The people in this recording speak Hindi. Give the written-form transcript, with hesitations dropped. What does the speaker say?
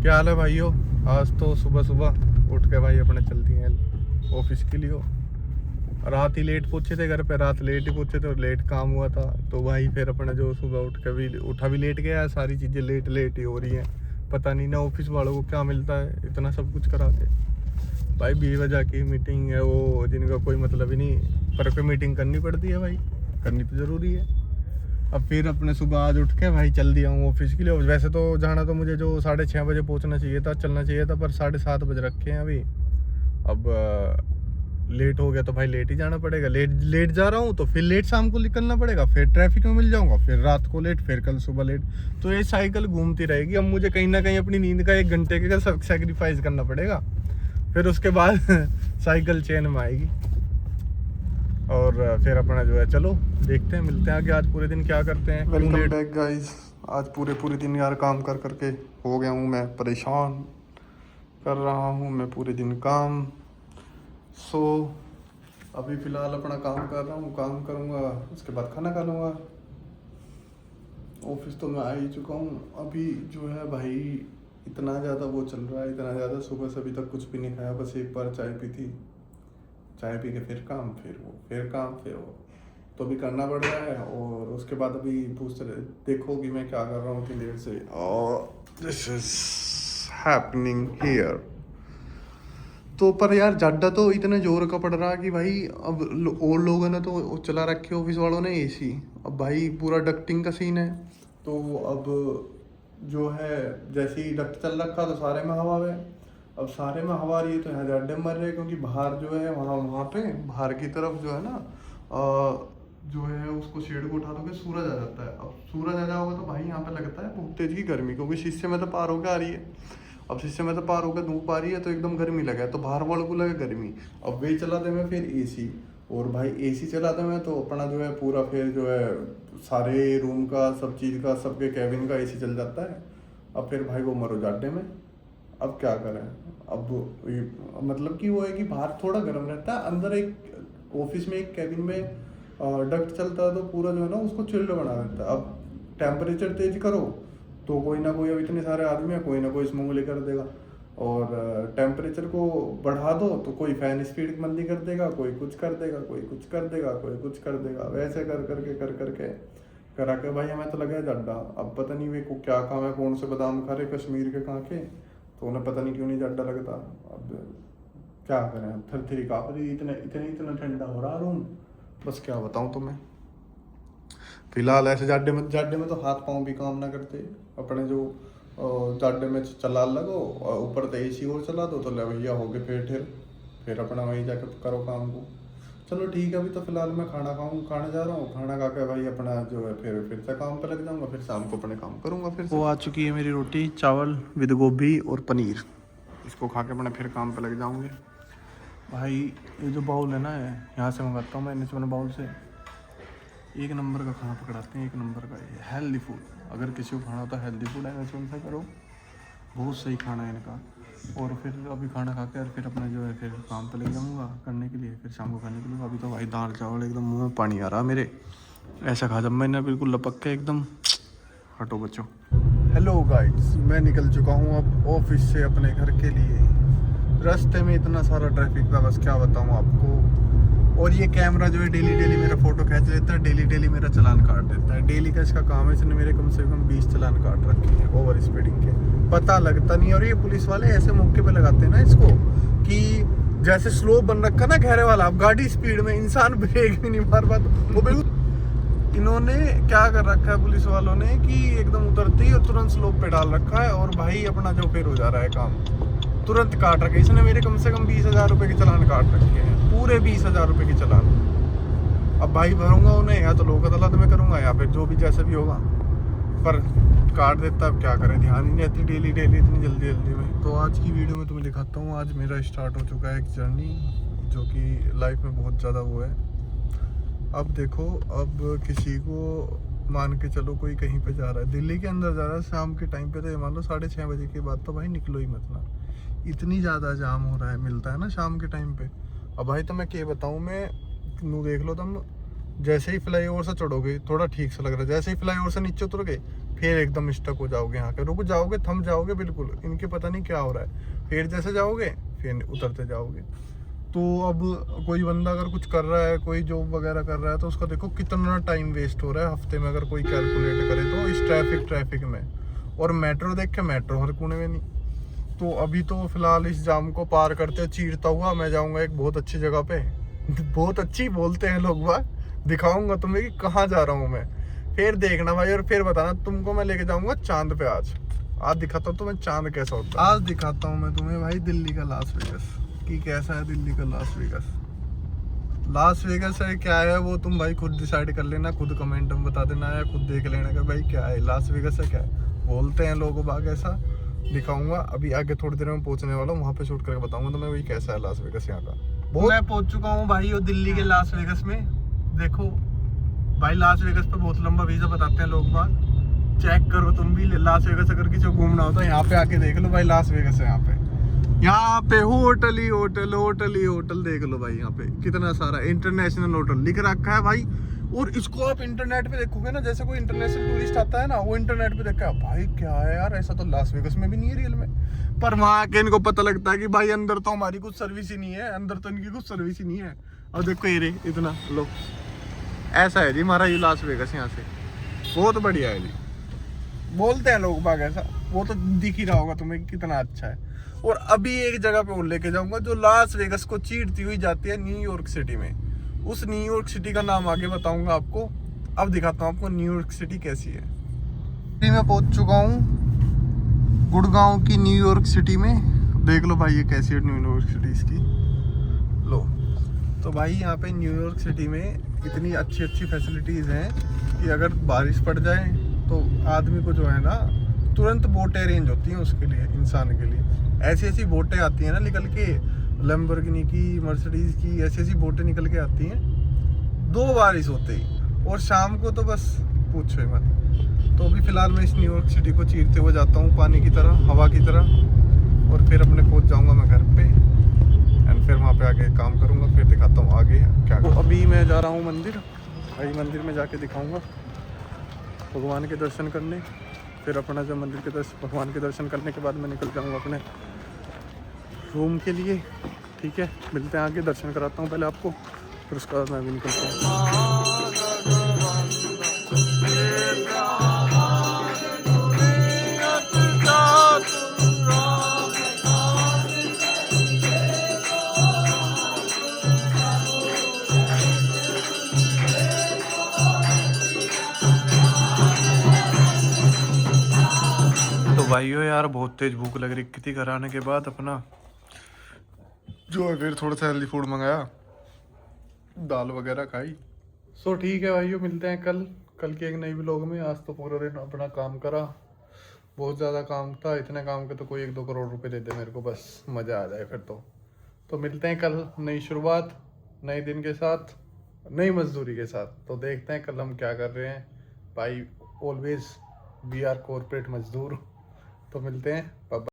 क्या हाल है भाइयों। आज तो सुबह सुबह उठ के भाई अपने चलती हैं ऑफिस के लिए। रात ही लेट पहुंचे थे घर पे, रात लेट ही पहुंचे थे और लेट काम हुआ था। तो भाई फिर अपने जो सुबह उठ के भी उठा भी लेट गया, सारी चीज़ें लेट लेट ही हो रही हैं। पता नहीं ना ऑफिस वालों को क्या मिलता है इतना सब कुछ करा के। भाई 20 बजे की मीटिंग है वो, जिनका कोई मतलब ही नहीं, पर कोई मीटिंग करनी पड़ती है भाई, करनी तो ज़रूरी है। अब फिर अपने सुबह आज उठ के भाई चल दिया हूँ ऑफिस के लिए। वैसे तो जाना तो मुझे जो 6:30 बजे पहुँचना चाहिए था, चलना चाहिए था, पर 7:30 बज रखे हैं अभी। अब लेट हो गया तो भाई लेट ही जाना पड़ेगा। लेट जा रहा हूँ तो फिर लेट शाम को निकलना पड़ेगा, फिर ट्रैफिक में मिल जाऊंगा, फिर रात को लेट, फिर कल सुबह लेट। तो ये साइकिल घूमती रहेगी। अब मुझे कहीं ना कहीं अपनी नींद का 1 घंटे का सेक्रीफाइस करना पड़ेगा, फिर उसके बाद साइकिल चेन में आएगी। और फिर अपना जो है चलो देखते हैं, मिलते हैं आगे। आज पूरे दिन क्या करते हैं। Welcome back guys. आज पूरे दिन यार काम कर करके हो गया हूँ मैं परेशान। कर रहा हूँ मैं पूरे दिन काम। सो अभी फ़िलहाल अपना काम कर रहा हूँ, काम करूँगा, उसके बाद खाना खा लूँगा। ऑफिस तो मैं आ ही चुका हूँ। अभी जो है भाई इतना ज़्यादा वो चल रहा है, इतना ज़्यादा, सुबह से अभी तक कुछ भी नहीं खाया, बस एक बार चाय पी थी। चाय पी के फिर काम, फिर वो, फिर काम, फिर वो, तो भी करना पड़ रहा है। और उसके बाद अभी पूछ रहे, देखो कि मैं क्या कर रहा हूँ इतनी देर से। This is happening here. तो पर यार जाडा तो इतने जोर का पड़ रहा है कि भाई अब और लोगों ने तो चला रखे, ऑफिस वालों ने एसी। अब भाई पूरा डक्टिंग का सीन है। तो अब जो है जैसे ही डक्ट चल रखा तो सारे में हवा है। अब सारे में हवा रही है तो यहाँ जाडे मर रहे हैं, क्योंकि बाहर जो है वहाँ पे बाहर की तरफ जो है ना जो है उसको शेड को उठा दोगे सूरज आ जाता है। अब सूरज आ जाओगे तो भाई यहाँ पे लगता है बहुत तेज की गर्मी, क्योंकि शीशे में तो पार होकर आ रही है। अब शीशे में तो पार होकर धूप आ रही है तो एकदम गर्मी लगा है, तो बाहर वालों को लगे गर्मी। अब वे चला दे में फिर एसी, और भाई एसी चलाते में तो अपना जो है पूरा फिर जो है सारे रूम का, सब चीज़ का, सबके कैबिन का एसी चल जाता है। अब फिर भाई वो मरो जाडे में। अब क्या करें। अब मतलब कि वो है कि बाहर थोड़ा गर्म रहता है, अंदर एक ऑफिस में एक कैबिन में डक्ट चलता है तो पूरा जो है ना उसको चिल्ड बना देता है। अब टेम्परेचर तेज करो तो कोई ना कोई, अब इतने सारे आदमी है, कोई ना कोई स्मोगली कर देगा। और टेम्परेचर को बढ़ा दो तो कोई फैन स्पीड मंदी कर देगा, कोई कुछ कर देगा, कोई कुछ कर देगा, कोई कुछ कर देगा। वैसे कर करके करा के भाई हमें तो लगा है जड्डा। अब पता नहीं वे को क्या काम है, कौन से बादाम खा रहे कश्मीर के कहाँ के, तो उन्हें पता नहीं क्यों नहीं जड्डा लगता। अब क्या करें, अब थरथरी काँप रही, इतना ठंडा हो रहा रूम, बस क्या बताऊँ तुम्हें। फिलहाल ऐसे जाडे में तो हाथ पाँव भी काम ना करते अपने। जो जाडे में चला लगो और ऊपर तो एसी और चला दो तो ले भैया हो गए फिर अपना वहीं जाके करो काम को। चलो ठीक है, अभी तो फिलहाल मैं खाने जा रहा हूँ। खाना खा के भाई अपना जो है फिर से काम पे लग जाऊँगा, फिर शाम को अपने काम करूँगा। फिर वो आ चुकी है मेरी रोटी चावल विद गोभी और पनीर, इसको खा के अपने फिर काम पे लग जाऊँगे। भाई ये जो बाउल है ना, यहाँ से मंगाता हूँ मैं NH1 बाउल से। एक नंबर का खाना पकड़ाते हैं, एक नंबर का। ये हेल्दी फूड, अगर किसी को खाना होता है हेल्दी फूड NH1 से करो, बहुत सही खाना है इनका। और फिर अभी खाना खा के और फिर अपना जो है फिर काम पे ले जाऊँगा करने के लिए, फिर शाम को खाने के लिए। अभी तो भाई दाल चावल एकदम मुँह में पानी आ रहा मेरे, ऐसा खा जब मैंने बिल्कुल लपक के एकदम। हटो बच्चों। हेलो गाइड्स, मैं निकल चुका हूँ अब ऑफिस से अपने घर के लिए। रास्ते में इतना सारा ट्रैफिक था, बस क्या बताऊँ आपको। और ये कैमरा जो है डेली मेरा फ़ोटो खींच लेता है, डेली मेरा चालान काट देता है। डेली का इसका काम है, इसने मेरे कम से कम 20 चालान काट रखे हैं ओवर स्पीडिंग के, पता लगता नहीं। और ये पुलिस वाले ऐसे मौके पे लगाते हैं ना इसको, कि जैसे स्लो बन रखा ना घेरे वाला, अब गाड़ी स्पीड में, इंसान ब्रेक भी नहीं मार पाता वो बिल्कुल। इन्होंने क्या कर रखा है पुलिस वालों ने कि एकदम उतरते ही और तुरंत स्लोप पे डाल रखा है, और भाई अपना जो फिर हो जा रहा है काम, तुरंत काट रखे। इसने मेरे कम से कम 20,000 रुपये के चालान काट रखे हैं, पूरे 20,000 रुपये के चालान। अब भाई भरूंगा उन्हें, या तो लोक अदालत में करूंगा, या फिर जो भी जैसे भी होगा, पर काट देता। अब क्या करें, ध्यान ही नहीं रहती डेली इतनी जल्दी में। तो आज की वीडियो में तुम्हें दिखाता हूँ, आज मेरा स्टार्ट हो चुका है एक जर्नी, जो कि लाइफ में बहुत ज़्यादा वो है। अब देखो, अब किसी को मान के चलो कोई कहीं पे जा रहा है, दिल्ली के अंदर जा रहा है शाम के टाइम पे, तो ये मान लो 6:30 बजे के बाद तो भाई निकलो ही मत ना, इतनी ज़्यादा जाम हो रहा है, मिलता है ना शाम के टाइम पे। अब भाई तो मैं क्या बताऊँ, मैं नू देख लो तुम, जैसे ही फ्लाई ओवर से चढ़ोगे थोड़ा ठीक से लग रहा है, जैसे ही फ्लाई ओवर से नीचे उतरोगे फिर एकदम स्टक हो जाओगे, यहाँ के रुक जाओगे, थम जाओगे बिल्कुल, इनके पता नहीं क्या हो रहा है, फिर जैसे जाओगे फिर उतरते जाओगे। तो अब कोई बंदा अगर कुछ कर रहा है, कोई जॉब वगैरह कर रहा है, तो उसका देखो कितना टाइम वेस्ट हो रहा है हफ्ते में, अगर कोई कैलकुलेट करे तो इस ट्रैफिक में। और मेट्रो देख के, मेट्रो हर कोने में नहीं। तो अभी तो फिलहाल इस जाम को पार करते चीरता हुआ मैं जाऊंगा एक बहुत अच्छी जगह पे, बहुत अच्छी बोलते हैं लोग वह, दिखाऊंगा तुम्हें कि कहाँ जा रहा हूँ मैं, फिर देखना भाई और फिर बताना। तुमको मैं लेके जाऊंगा चांद पे। आज दिखाता हूँ तुम्हें चांद कैसा होता है। आज दिखाता हूँ मैं तुम्हें भाई दिल्ली का लास वेगस कि कैसा है दिल्ली का लास वेगस। लास वेगस है क्या है वो तुम भाई खुद डिसाइड कर लेना, खुद कमेंट में बता देना या खुद देख लेना कि भाई क्या है लास वेगस है, क्या है बोलते हैं लोग बाग ऐसा। दिखाऊंगा अभी आगे थोड़ी देर में पहुंचने वाला हूँ, वहाँ पे शूट करके बताऊंगा तुम्हें वही कैसा है लास वेगस यहाँ का। मैं पहुंच चुका हूँ भाई वो दिल्ली के लास वेगस में। देखो भाई लास वेगस पे बहुत लंबा वीजा बताते हैं लोग बाग, चेक करो तुम भी। लास वेगस अगर किसी को घूमना हो तो यहाँ पे आके देख लो भाई, लास वेगस है यहाँ पे होटल ही होटल देख लो भाई। यहाँ पे कितना सारा इंटरनेशनल होटल लिख रखा है भाई। और इसको आप इंटरनेट पे देखोगे ना, जैसे कोई इंटरनेशनल टूरिस्ट आता है ना, वो इंटरनेट पे देखा भाई क्या है यार, ऐसा तो लास वेगस में भी नहीं है रियल में। पर वहाँ के इनको पता लगता है कि भाई अंदर तो हमारी कुछ सर्विस ही नहीं है, अंदर तो इनकी कुछ सर्विस ही नहीं है। और देखो ये रे इतना लो, ऐसा है जी हमारा ये लास वेगस। यहाँ से बहुत बढ़िया है जी, बोलते हैं लोग बाग ऐसा, वो तो दिख ही रहा होगा तुम्हें कितना अच्छा है। और अभी एक जगह पे और लेके जाऊंगा जो लास वेगस को चीरती हुई जाती है न्यूयॉर्क सिटी में। उस न्यूयॉर्क सिटी का नाम आगे बताऊंगा आपको। अब दिखाता हूँ आपको न्यूयॉर्क सिटी कैसी है। मैं पहुंच चुका हूँ गुड़गांव की न्यूयॉर्क सिटी में। देख लो भाई ये कैसी है न्यूयॉर्क सिटी इसकी, लो। तो भाई यहाँ पे न्यूयॉर्क सिटी में इतनी अच्छी फैसिलिटीज़ हैं कि अगर बारिश पड़ जाए तो आदमी को जो है ना तुरंत बोटें अरेंज होती हैं उसके लिए, इंसान के लिए। ऐसी बोटें आती हैं ना निकल के, लैम्बोर्गिनी की, मर्सिडीज की, ऐसी बोटें निकल के आती हैं 2 बारिश होते ही। और शाम को तो बस पूछो ही मत। तो अभी फ़िलहाल मैं इस न्यूयॉर्क सिटी को चीरते हुए जाता हूँ पानी की तरह, हवा की तरह, और फिर अपने पहुँच जाऊँगा मैं घर पे। एंड फिर वहाँ पे आके काम करूँगा, फिर दिखाता हूँ आगे क्या। तो अभी मैं जा रहा हूँ मंदिर, भाई मंदिर में जाके दिखाऊँगा भगवान के दर्शन करने। फिर अपना जब मंदिर के भगवान के दर्शन करने के बाद मैं निकल जाऊँगा अपने रूम के लिए। ठीक है, मिलते हैं आगे, दर्शन कराता हूँ पहले आपको, फिर उसके बाद मैं भी निकलता हूँ। भाइयों यार बहुत तेज भूख लग रही थी, घर आने के बाद अपना जो है फिर थोड़ा सा हेल्दी फूड मंगाया, दाल वगैरह खाई। सो ठीक है भाइयों, मिलते हैं कल के एक नई व्लॉग में। आज तो पूरा दिन अपना काम करा, बहुत ज़्यादा काम था, इतने काम के तो कोई 1-2 करोड़ रुपए दे दे मेरे को, बस मज़ा आ जाए फिर तो मिलते हैं कल नई शुरुआत, नए दिन के साथ, नई मजदूरी के साथ। तो देखते हैं कल हम क्या कर रहे हैं भाई। ऑलवेज वी आर कॉर्पोरेट मजदूर। तो मिलते हैं, बाय।